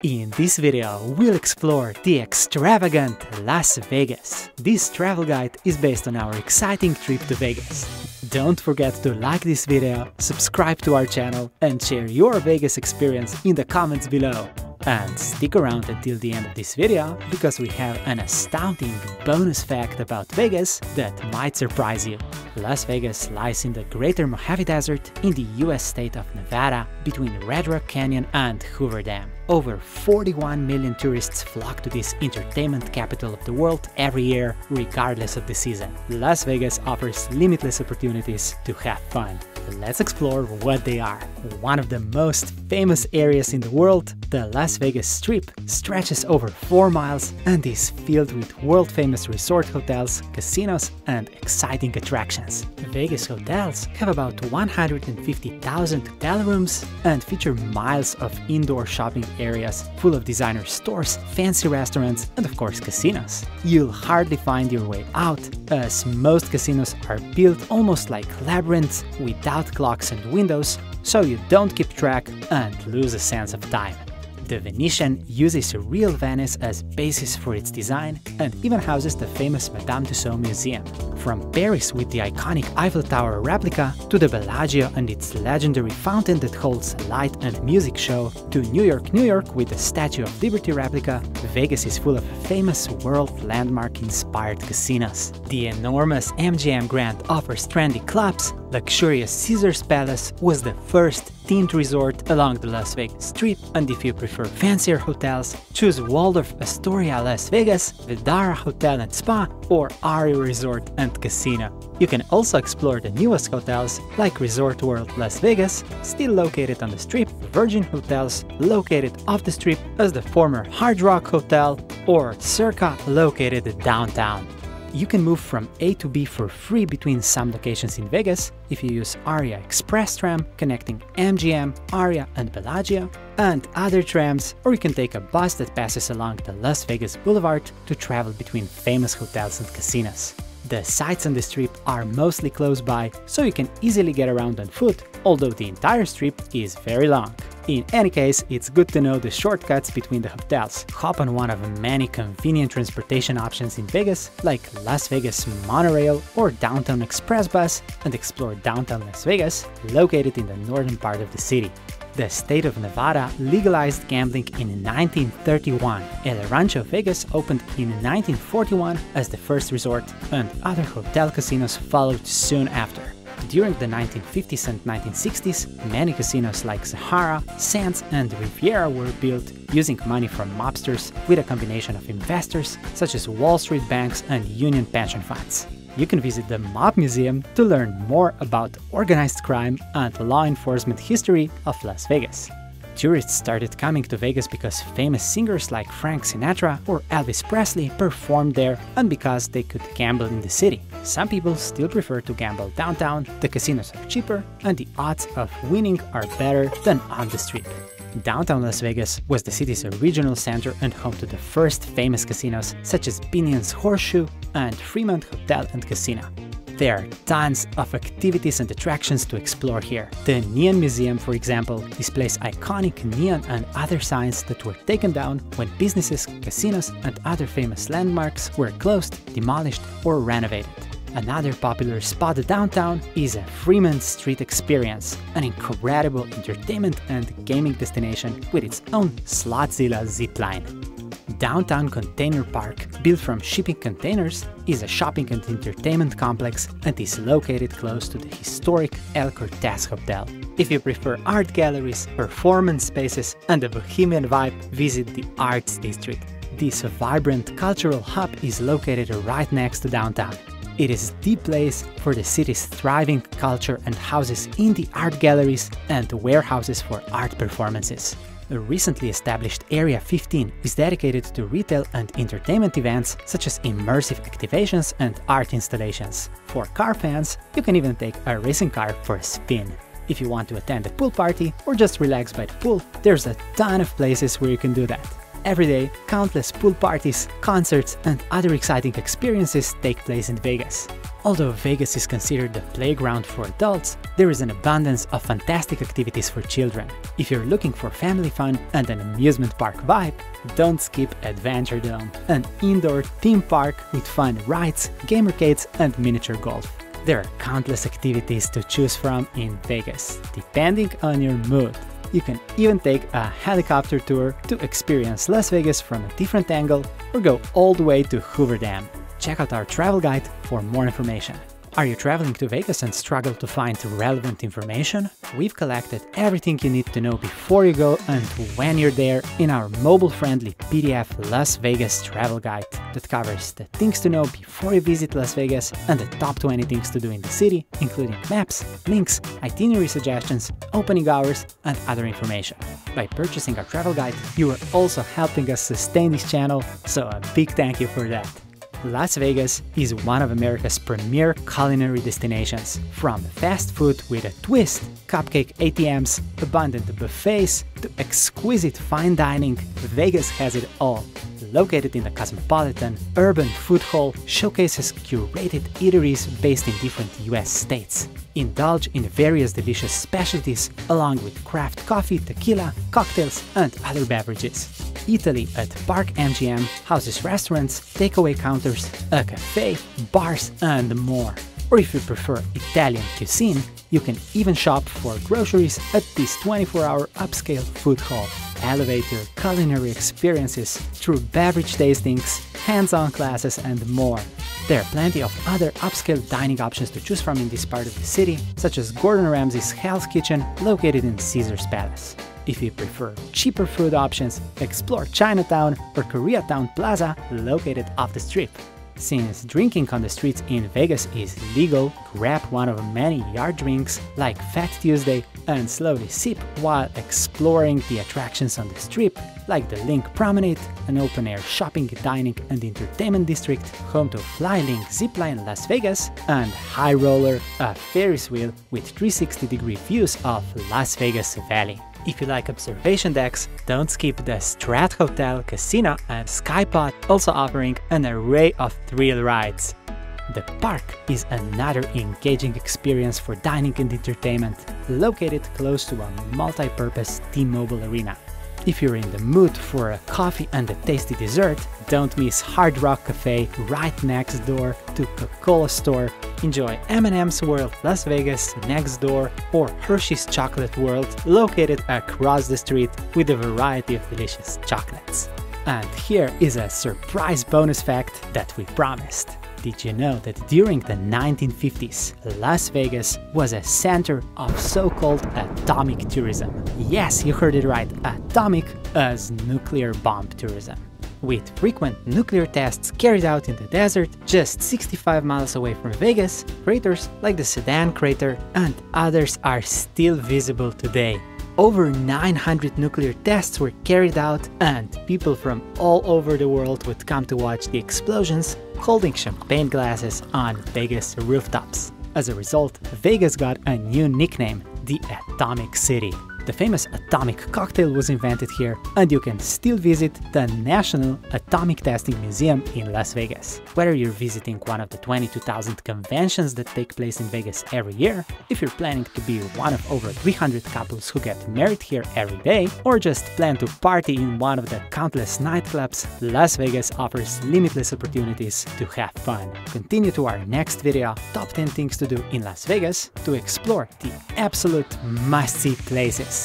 In this video, we'll explore the extravagant Las Vegas. This travel guide is based on our exciting trip to Vegas. Don't forget to like this video, subscribe to our channel, and share your Vegas experience in the comments below. And stick around until the end of this video, because we have an astounding bonus fact about Vegas that might surprise you. Las Vegas lies in the Greater Mojave Desert in the US state of Nevada, between Red Rock Canyon and Hoover Dam. Over 41 million tourists flock to this entertainment capital of the world every year, regardless of the season. Las Vegas offers limitless opportunities to have fun. Let's explore what they are. One of the most famous areas in the world, the Las Vegas Strip, stretches over 4 miles and is filled with world-famous resort hotels, casinos, and exciting attractions. Vegas hotels have about 150,000 hotel rooms and feature miles of indoor shopping areas full of designer stores, fancy restaurants, and of course casinos. You'll hardly find your way out, as most casinos are built almost like labyrinths without clocks and windows, so you don't keep track and lose a sense of time. The Venetian uses real Venice as basis for its design and even houses the famous Madame Tussauds Museum. From Paris with the iconic Eiffel Tower replica, to the Bellagio and its legendary fountain that holds a light and music show, to New York with the Statue of Liberty replica, Vegas is full of famous world landmark-inspired casinos. The enormous MGM Grand offers trendy clubs. Luxurious Caesars Palace was the first themed resort along the Las Vegas Strip, and if you prefer fancier hotels, choose Waldorf Astoria Las Vegas, Vdara Hotel and Spa, or Aria Resort and Casino. You can also explore the newest hotels like Resort World Las Vegas, still located on the Strip, Virgin Hotels located off the Strip as the former Hard Rock Hotel, or Circa located downtown. You can move from A to B for free between some locations in Vegas if you use Aria Express tram connecting MGM, Aria and Bellagio, and other trams, or you can take a bus that passes along the Las Vegas Boulevard to travel between famous hotels and casinos. The sites on the Strip are mostly close by, so you can easily get around on foot, although the entire Strip is very long. In any case, it's good to know the shortcuts between the hotels. Hop on one of many convenient transportation options in Vegas, like Las Vegas Monorail or Downtown Express Bus, and explore downtown Las Vegas, located in the northern part of the city. The state of Nevada legalized gambling in 1931. El Rancho Vegas opened in 1941 as the first resort, and other hotel casinos followed soon after. During the 1950s and 1960s, many casinos like Sahara, Sands, and Riviera were built using money from mobsters with a combination of investors such as Wall Street banks and union pension funds. You can visit the Mob Museum to learn more about organized crime and law enforcement history of Las Vegas. Tourists started coming to Vegas because famous singers like Frank Sinatra or Elvis Presley performed there, and because they could gamble in the city. Some people still prefer to gamble downtown, the casinos are cheaper, and the odds of winning are better than on the Strip. Downtown Las Vegas was the city's original center and home to the first famous casinos such as Binion's Horseshoe and Fremont Hotel and Casino. There are tons of activities and attractions to explore here. The Neon Museum, for example, displays iconic neon and other signs that were taken down when businesses, casinos, and other famous landmarks were closed, demolished, or renovated. Another popular spot downtown is a Fremont Street Experience, an incredible entertainment and gaming destination with its own SlotZilla Zipline. Downtown Container Park, built from shipping containers, is a shopping and entertainment complex and is located close to the historic El Cortez Hotel. If you prefer art galleries, performance spaces, and a bohemian vibe, visit the Arts District. This vibrant cultural hub is located right next to downtown. It is the place for the city's thriving culture and houses in the art galleries and warehouses for art performances. A recently established Area 15 is dedicated to retail and entertainment events such as immersive activations and art installations. For car fans, you can even take a racing car for a spin. If you want to attend a pool party or just relax by the pool, there's a ton of places where you can do that. Every day, countless pool parties, concerts, and other exciting experiences take place in Vegas. Although Vegas is considered the playground for adults, there is an abundance of fantastic activities for children. If you're looking for family fun and an amusement park vibe, don't skip Adventure Dome, an indoor theme park with fun rides, game arcades, and miniature golf. There are countless activities to choose from in Vegas, depending on your mood. You can even take a helicopter tour to experience Las Vegas from a different angle or go all the way to Hoover Dam. Check out our travel guide for more information. Are you traveling to Vegas and struggle to find relevant information? We've collected everything you need to know before you go and when you're there in our mobile-friendly PDF Las Vegas travel guide that covers the things to know before you visit Las Vegas and the top 20 things to do in the city, including maps, links, itinerary suggestions, opening hours, and other information. By purchasing our travel guide, you are also helping us sustain this channel, so a big thank you for that. Las Vegas is one of America's premier culinary destinations. From fast food with a twist, cupcake ATMs, abundant buffets, to exquisite fine dining, Vegas has it all. Located in the cosmopolitan, urban food hall, showcases curated eateries based in different US states. Indulge in various delicious specialties, along with craft coffee, tequila, cocktails, and other beverages. Italy at Park MGM houses restaurants, takeaway counters, a cafe, bars, and more. Or if you prefer Italian cuisine, you can even shop for groceries at this 24-hour upscale food hall. Elevate your culinary experiences through beverage tastings, hands-on classes, and more. There are plenty of other upscale dining options to choose from in this part of the city, such as Gordon Ramsay's Hell's Kitchen, located in Caesar's Palace. If you prefer cheaper food options, explore Chinatown or Koreatown Plaza, located off the Strip. Since drinking on the streets in Vegas is legal, grab one of many yard drinks like Fat Tuesday and slowly sip while exploring the attractions on the Strip, like the Linq Promenade, an open-air shopping, dining and entertainment district, home to Linq Zipline Las Vegas, and High Roller, a Ferris wheel with 360-degree views of Las Vegas Valley. If you like observation decks, don't skip the Strat Hotel, Casino and Skypod, also offering an array of thrill rides. The park is another engaging experience for dining and entertainment, located close to a multi-purpose T-Mobile arena. If you're in the mood for a coffee and a tasty dessert, don't miss Hard Rock Cafe right next door to Coca-Cola store. Enjoy M&M'S World Las Vegas next door, or Hershey's Chocolate World located across the street with a variety of delicious chocolates. And here is a surprise bonus fact that we promised. Did you know that during the 1950s, Las Vegas was a center of so-called atomic tourism? Yes, you heard it right, atomic as nuclear bomb tourism. With frequent nuclear tests carried out in the desert, just 65 miles away from Vegas, craters like the Sedan crater and others are still visible today. Over 900 nuclear tests were carried out, and people from all over the world would come to watch the explosions, holding champagne glasses on Vegas rooftops. As a result, Vegas got a new nickname, the Atomic City. The famous atomic cocktail was invented here, and you can still visit the National Atomic Testing Museum in Las Vegas. Whether you're visiting one of the 22,000 conventions that take place in Vegas every year, if you're planning to be one of over 300 couples who get married here every day, or just plan to party in one of the countless nightclubs, Las Vegas offers limitless opportunities to have fun. Continue to our next video, Top 10 Things to Do in Las Vegas, to explore the absolute must-see places.